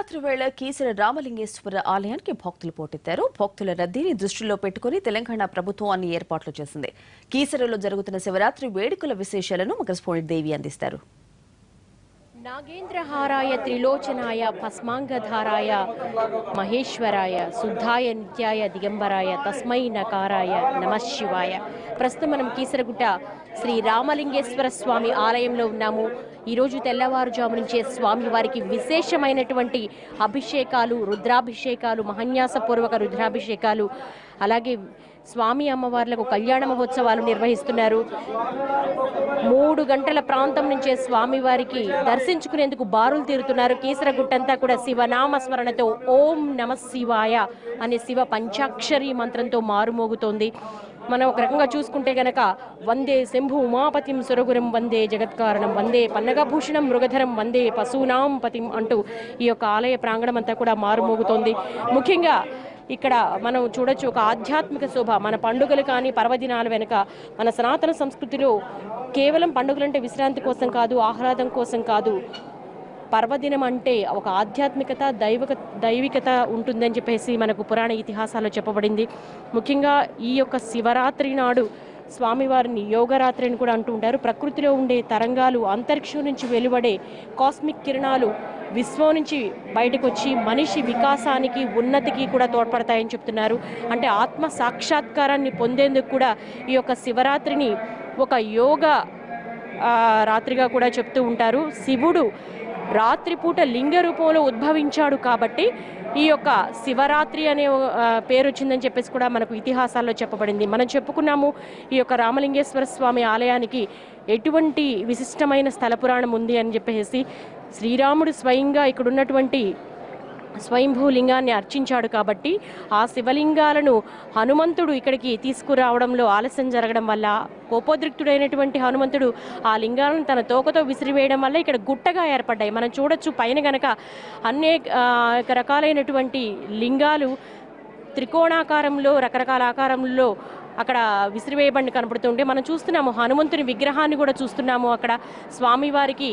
శివరాత్రి వేళ కీసర రామలింగేశ్వర ఆలయానికి భక్తులు పోటెత్తారు. భక్తుల రద్దీని దృష్టిలో పెట్టుకుని తెలంగాణ ప్రభుత్వం అన్ని ఏర్పాట్లు చేసింది. కీసరలో జరుగుతున్న శివరాత్రి వేడుకల విశేషాలను మా కరెస్పాండెంట్ దేవి అందిస్తారు. నాగేంద్రహారాయ త్రిలోచనాయ భస్మాంగధారాయ మహేశ్వరాయ శుద్ధాయ నిత్యాయ దిగంబరాయ తస్మై నకారాయ నమశివాయ. ప్రస్తుతం మనం కీసరగుట్ట శ్రీ రామలింగేశ్వర స్వామి ఆలయంలో ఉన్నాము. ఈరోజు తెల్లవారుజాము నుంచే స్వామి వారికి విశేషమైనటువంటి అభిషేకాలు, రుద్రాభిషేకాలు, మహన్యాసపూర్వక రుద్రాభిషేకాలు, అలాగే స్వామి అమ్మవార్లకు కళ్యాణ మహోత్సవాలు నిర్వహిస్తున్నారు. 3 గంటల ప్రాంతం నుంచే స్వామివారికి దర్శించుకునేందుకు బారులు తీరుతున్నారు. కీసరగుట్టంతా కూడా శివనామ స్మరణతో ఓం నమ శివాయ అనే శివ పంచాక్షరి మంత్రంతో మారుమోగుతోంది. మనం ఒక రకంగా చూసుకుంటే గనక వందే శంభు ఉమాపతిం సురగురం వందే జగత్కారణం వందే పన్నగభూషణం మృగధరం వందే పశూనాం పతిం అంటూ ఈ యొక్క ఆలయ ప్రాంగణం అంతా కూడా మారుమోగుతోంది. ముఖ్యంగా ఇక్కడ మనం చూడొచ్చు ఒక ఆధ్యాత్మిక శోభ. మన పండుగలు కానీ పర్వదినాల వెనుక మన సనాతన సంస్కృతిలో కేవలం పండుగలంటే విశ్రాంతి కోసం కాదు, ఆహ్లాదం కోసం కాదు, పర్వదినం అంటే ఒక ఆధ్యాత్మికత, దైవికత ఉంటుందని చెప్పేసి మనకు పురాణ ఇతిహాసాల్లో చెప్పబడింది. ముఖ్యంగా ఈ యొక్క శివరాత్రి నాడు స్వామివారిని యోగరాత్రి అని కూడా అంటూ ఉంటారు. ప్రకృతిలో ఉండే తరంగాలు, అంతరిక్షం నుంచి వెలువడే కాస్మిక్ కిరణాలు విశ్వం నుంచి బయటకు వచ్చి మనిషి వికాసానికి, ఉన్నతికి కూడా తోడ్పడతాయని చెప్తున్నారు. అంటే ఆత్మ సాక్షాత్కారాన్ని పొందేందుకు కూడా ఈ యొక్క శివరాత్రిని ఒక యోగ రాత్రిగా కూడా చెప్తూ ఉంటారు. శివుడు రాత్రిపూట లింగ రూపంలో ఉద్భవించాడు కాబట్టి ఈ యొక్క శివరాత్రి అనే పేరు వచ్చిందని చెప్పేసి కూడా మనకు ఇతిహాసాల్లో చెప్పబడింది. మనం చెప్పుకున్నాము ఈ యొక్క రామలింగేశ్వర స్వామి ఆలయానికి ఎటువంటి విశిష్టమైన స్థల పురాణం ఉంది అని చెప్పేసి. శ్రీరాముడు స్వయంగా ఇక్కడ ఉన్నటువంటి స్వయంభూ లింగాన్ని అర్చించాడు కాబట్టి ఆ శివలింగాలను హనుమంతుడు ఇక్కడికి తీసుకురావడంలో ఆలస్యం జరగడం వల్ల, కోపోద్రిక్తుడైనటువంటి హనుమంతుడు ఆ లింగాలను తన తోకతో విసిరివేయడం వల్ల ఇక్కడ గుట్టగా ఏర్పడ్డాయి. మనం చూడొచ్చు పైన గనక అనేక రకాలైనటువంటి లింగాలు త్రికోణాకారంలో, రకరకాల ఆకారంలో అక్కడ విసిరివేయబడి కనపడుతుంటే మనం చూస్తున్నాము. హనుమంతుని విగ్రహాన్ని కూడా చూస్తున్నాము. అక్కడ స్వామివారికి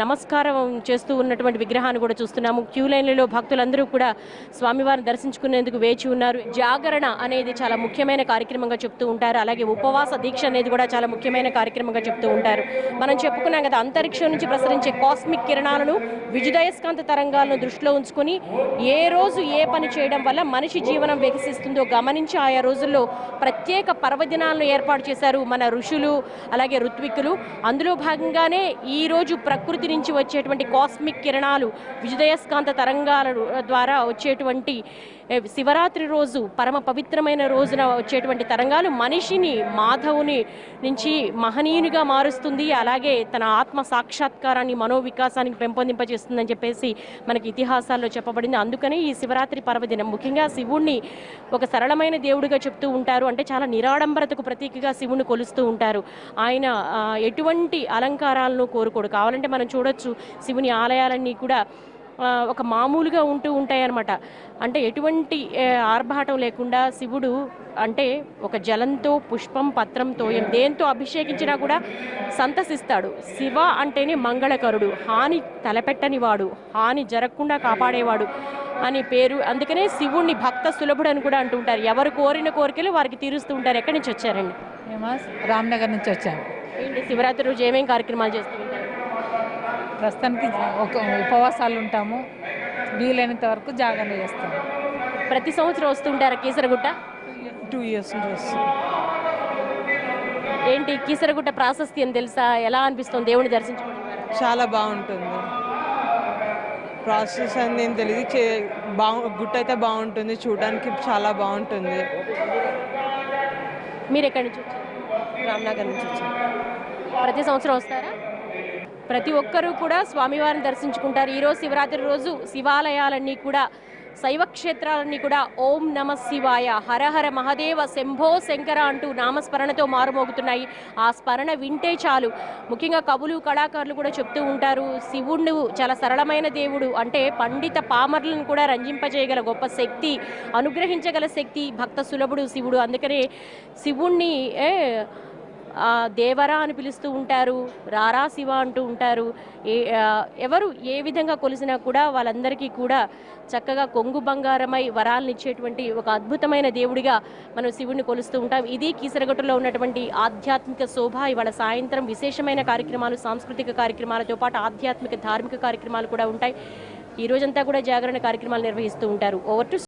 నమస్కారం చేస్తూ ఉన్నటువంటి విగ్రహాన్ని కూడా చూస్తున్నాము. క్యూ లైన్లలో భక్తులందరూ కూడా స్వామివారిని దర్శించుకునేందుకు వేచి ఉన్నారు. జాగరణ అనేది చాలా ముఖ్యమైన కార్యక్రమంగా చెప్తూ ఉంటారు. అలాగే ఉపవాస దీక్ష అనేది కూడా చాలా ముఖ్యమైన కార్యక్రమంగా చెప్తూ ఉంటారు. మనం చెప్పుకున్నాం కదా, అంతరిక్షం నుంచి ప్రసరించే కాస్మిక్ కిరణాలను, విద్యుదయస్కాంత తరంగాలను దృష్టిలో ఉంచుకొని ఏ రోజు ఏ పని చేయడం వల్ల మనిషి జీవనం వికసిస్తుందో గమనించి ఆయా రోజుల్లో ప్రత్యేక పర్వదినాలను ఏర్పాటు చేశారు మన ఋషులు, అలాగే ఋత్విక్కులు. అందులో భాగంగానే ఈ రోజు ప్రకృతి నుంచి వచ్చేటువంటి కాస్మిక్ కిరణాలు, విద్యుదయస్కాంత తరంగాల ద్వారా వచ్చేటువంటి శివరాత్రి రోజు, పరమ పవిత్రమైన రోజున వచ్చేటువంటి తరంగాలు మనిషిని మాధవుని నుంచి మహనీయునిగా మారుస్తుంది. అలాగే తన ఆత్మ సాక్షాత్కారాన్ని, మనోవికాసానికి పెంపొందింపజేస్తుందని చెప్పేసి మనకి ఇతిహాసాల్లో చెప్పబడింది. అందుకనే ఈ శివరాత్రి పర్వదినం ముఖ్యంగా శివుణ్ణి ఒక సరళమైన దేవుడిగా చెప్తూ ఉంటారు. అంటే చాలా నిరాడంబరతకు ప్రతీకగా శివుని కొలుస్తూ ఉంటారు. ఆయన ఎటువంటి అలంకారాలను కోరుకోడు. కావాలంటే మనం చూడొచ్చు శివుని ఆలయాలన్నీ కూడా ఒక మామూలుగా ఉంటూ ఉంటాయన్నమాట. అంటే ఎటువంటి ఆర్భాటం లేకుండా శివుడు అంటే ఒక జలంతో, పుష్పం, పత్రం, తోయం దేంతో అభిషేకించినా కూడా సంతసిస్తాడు. శివ అంటేనే మంగళకరుడు, హాని తలపెట్టనివాడు, హాని జరగకుండా కాపాడేవాడు అని పేరు. అందుకనే శివుణ్ణి భక్త సులభుడు అని కూడా అంటూ ఉంటారు. ఎవరు కోరిన కోరికలు వారికి తీరుస్తూ ఉంటారు. ఎక్కడి నుంచి వచ్చారండి? మేము రామ్నగర్ నుంచి వచ్చాము. ఏంటి శివరాత్రి రోజు ఏమేమి కార్యక్రమాలు చేస్తూ ఉంటారు? ప్రస్తుతానికి ఒక ఉపవాసాలు ఉంటాము, వీలైనంత వరకు జాగరణ చేస్తాము. ప్రతి సంవత్సరం వస్తుంటారా కీసరగుట్ట? 2 years నుంచి వస్తాం. ఏంటి కీసరగుట్ట ప్రాశస్త్యం తెలుసా? ఎలా అనిపిస్తుంది దేవుని దర్శించుకోవడం? చాలా బాగుంటుంది. ప్రాసెస్ అని ఏం తెలియదు, గుట్ట అయితే బాగుంటుంది, చూడడానికి చాలా బాగుంటుంది. మీరు ఎక్కడి నుంచి వచ్చారు? రామ్నగర్ నుంచి వచ్చాము. ప్రతి సంవత్సరం వస్తారా? ప్రతి ఒక్కరూ కూడా స్వామివారిని దర్శించుకుంటారు. ఈరోజు శివరాత్రి రోజు శివాలయాలన్నీ కూడా, శైవ క్షేత్రాలన్నీ కూడా ఓం నమ శివాయ, హరహర మహదేవ, శంభో శంకర అంటూ నామస్మరణతో మారుమోగుతున్నాయి. ఆ స్మరణ వింటే చాలు. ముఖ్యంగా కవులు, కళాకారులు కూడా చెప్తూ ఉంటారు, శివుడు చాలా సరళమైన దేవుడు. అంటే పండిత పామరులను కూడా రంజింపజేయగల గొప్ప శక్తి, అనుగ్రహించగల శక్తి, భక్త సులభుడు శివుడు. అందుకనే శివుణ్ణి దేవరా అని పిలుస్తూ ఉంటారు, రారా శివ అంటూ ఉంటారు. ఎవరు ఏ విధంగా కొలిసినా కూడా వాళ్ళందరికీ కూడా చక్కగా కొంగు బంగారమై వరాలను ఇచ్చేటువంటి ఒక అద్భుతమైన దేవుడిగా మనం శివుడిని కొలుస్తూ ఉంటాం. ఇది కీసరగుట్టలో ఉన్నటువంటి ఆధ్యాత్మిక శోభ. ఇవాళ సాయంత్రం విశేషమైన కార్యక్రమాలు, సాంస్కృతిక కార్యక్రమాలతో పాటు ఆధ్యాత్మిక ధార్మిక కార్యక్రమాలు కూడా ఉంటాయి. ఈ రోజంతా కూడా జాగరణ కార్యక్రమాలు నిర్వహిస్తూ ఉంటారు. Over to